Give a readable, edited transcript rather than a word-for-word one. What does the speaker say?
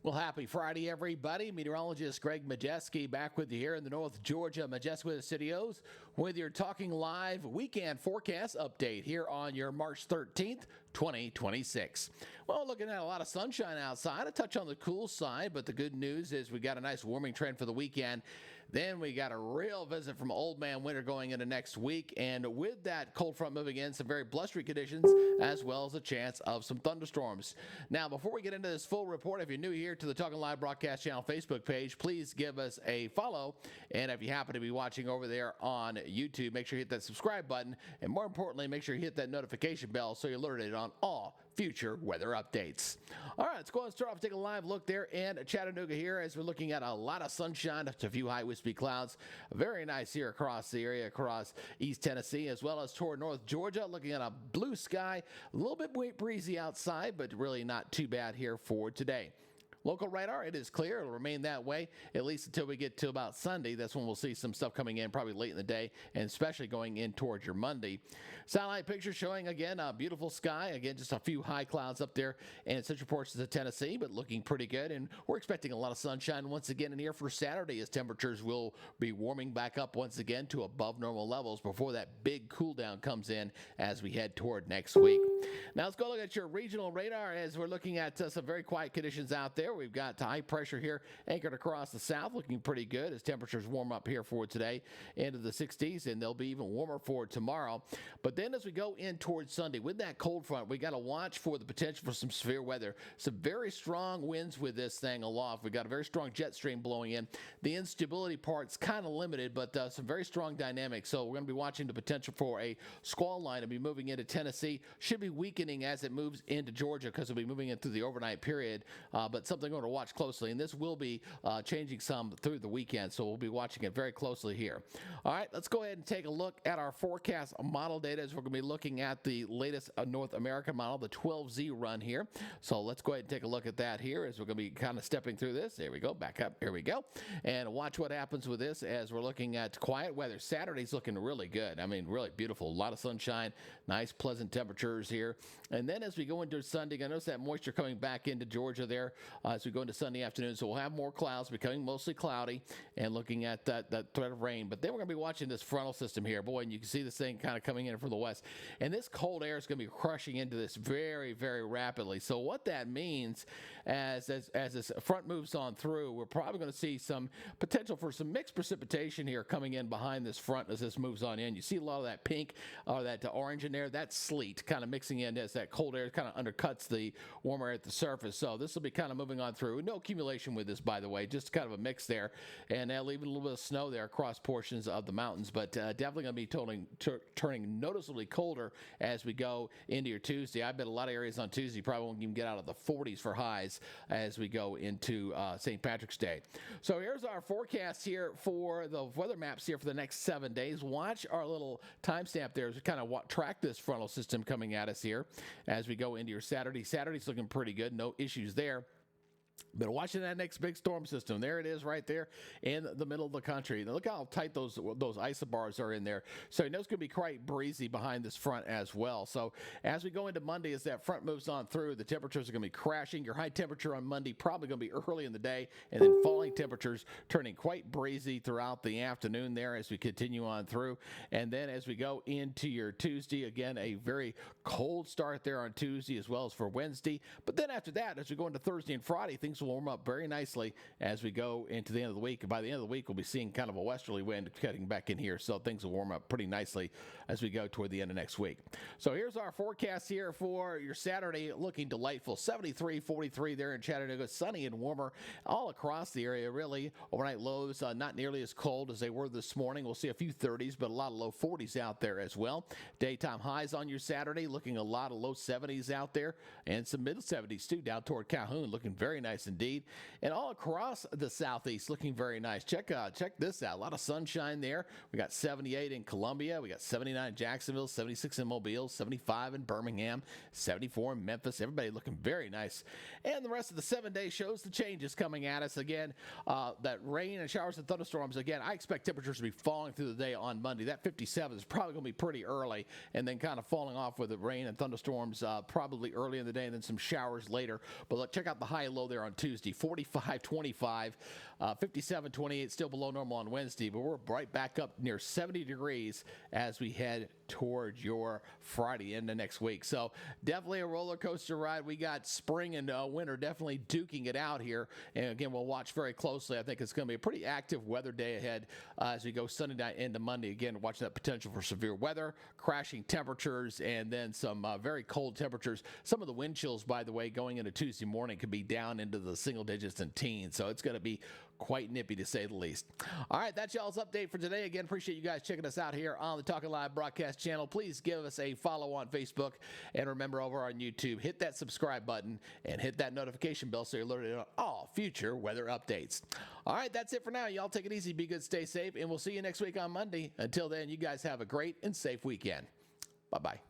Well, happy Friday, everybody. Meteorologist Greg Majewski back with you here in the North Georgia Majestic Studios with your Talking Live weekend forecast update here on your March 13th, 2026. Well, looking at a lot of sunshine outside, a touch on the cool side, but the good news is we got a nice warming trend for the weekend. Then we got a real visit from old man winter going into next week, and with that cold front moving in, some very blustery conditions as well as a chance of some thunderstorms. Now, before we get into this full report, if you're new here to the Talking Live Broadcast Channel Facebook page, please give us a follow. And if you happen to be watching over there on YouTube, make sure you hit that subscribe button. And more importantly, make sure you hit that notification bell so you're alerted on all future weather updates. All right, let's go and start off, take a live look there in Chattanooga here as we're looking at a lot of sunshine, just a few high wispy clouds. Very nice here across the area, across East Tennessee, as well as toward North Georgia. Looking at a blue sky, a little bit breezy outside, but really not too bad here for today. Local radar, it is clear. It'll remain that way at least until we get to about Sunday. That's when we'll see some stuff coming in probably late in the day, and especially going in towards your Monday. Satellite picture showing, again, a beautiful sky. Again, just a few high clouds up there in central portions of Tennessee, but looking pretty good. And we're expecting a lot of sunshine once again in here for Saturday as temperatures will be warming back up once again to above normal levels before that big cool down comes in as we head toward next week. Now let's go look at your regional radar as we're looking at some very quiet conditions out there. We've got high pressure here anchored across the south, looking pretty good as temperatures warm up here for today into the 60s, and they'll be even warmer for tomorrow. But then as we go in towards Sunday, with that cold front, we got to watch for the potential for some severe weather. Some very strong winds with this thing aloft. We've got a very strong jet stream blowing in. The instability part's kind of limited, but some very strong dynamics. So we're going to be watching the potential for a squall line to be moving into Tennessee. Should be weakening as it moves into Georgia because it'll be moving in through the overnight period, but something going to watch closely, and this will be changing some through the weekend, so we'll be watching it very closely here. All right, let's go ahead and take a look at our forecast model data as we're going to be looking at the latest North American model, the 12Z run here. So let's go ahead and take a look at that here as we're going to be kind of stepping through this. There we go, back up, here we go, and watch what happens with this as we're looking at quiet weather. Saturday's looking really good. I mean, really beautiful, a lot of sunshine, nice pleasant temperatures here. And then as we go into Sunday, I notice that moisture coming back into Georgia there as we go into Sunday afternoon. So we'll have more clouds, becoming mostly cloudy, and looking at that threat of rain. But then we're going to be watching this frontal system here. Boy, and you can see this thing kind of coming in from the west. And this cold air is going to be crushing into this very, very rapidly. So what that means as this front moves on through, we're probably going to see some potential for some mixed precipitation here coming in behind this front as this moves on in. You see a lot of that pink or that orange in there. That's sleet kind of mixing in as that cold air kind of undercuts the warmer air at the surface. So this will be kind of moving on through. No accumulation with this, by the way, just kind of a mix there, and that'll leave a little bit of snow there across portions of the mountains, but definitely going to be turning noticeably colder as we go into your Tuesday. I bet a lot of areas on Tuesday probably won't even get out of the 40s for highs as we go into St. Patrick's Day. So here's our forecast here for the weather maps here for the next 7 days. Watch our little timestamp there as we kind of track this frontal system coming at us here as we go into your Saturday. Saturday's looking pretty good, no issues there. But watching that next big storm system, there it is right there in the middle of the country. Now look how tight those isobars are in there. So you know it's going to be quite breezy behind this front as well. So as we go into Monday, as that front moves on through, the temperatures are going to be crashing. Your high temperature on Monday probably going to be early in the day, and then falling temperatures turning quite breezy throughout the afternoon there as we continue on through. And then as we go into your Tuesday, again, a very cold start there on Tuesday as well as for Wednesday. But then after that, as we go into Thursday and Friday, things will warm up very nicely as we go into the end of the week. By the end of the week, we'll be seeing kind of a westerly wind cutting back in here, so things will warm up pretty nicely as we go toward the end of next week. So here's our forecast here for your Saturday, looking delightful. 73, 43 there in Chattanooga, sunny and warmer all across the area, really. Overnight lows not nearly as cold as they were this morning. We'll see a few 30s, but a lot of low 40s out there as well. Daytime highs on your Saturday, looking a lot of low 70s out there, and some mid 70s too down toward Calhoun, looking very nice indeed. And all across the southeast, looking very nice. Check this out. A lot of sunshine there. We got 78 in Columbia. We got 79 in Jacksonville, 76 in Mobile, 75 in Birmingham, 74 in Memphis. Everybody looking very nice. And the rest of the 7 day shows the changes coming at us again. That rain and showers and thunderstorms. Again, I expect temperatures to be falling through the day on Monday. That 57 is probably going to be pretty early, and then kind of falling off with the rain and thunderstorms probably early in the day, and then some showers later. But check out the high and low there on on Tuesday, 45-25, 57-28, still below normal on Wednesday, but we're right back up near 70 degrees as we head towards your Friday into next week. So definitely a roller coaster ride. We got spring and winter definitely duking it out here. And again, we'll watch very closely. I think it's going to be a pretty active weather day ahead as we go Sunday night into Monday. Again, watching that potential for severe weather, crashing temperatures, and then some very cold temperatures. Some of the wind chills, by the way, going into Tuesday morning could be down into the single digits and teens. So it's going to be quite nippy to say the least. All right, that's y'all's update for today. Again, appreciate you guys checking us out here on the Talking Live broadcast channel. Please give us a follow on Facebook, and remember, over on YouTube, hit that subscribe button and hit that notification bell so you're alerted on all future weather updates. All right, that's it for now. Y'all take it easy, be good, stay safe, and we'll see you next week on Monday. Until then, you guys have a great and safe weekend. Bye-bye.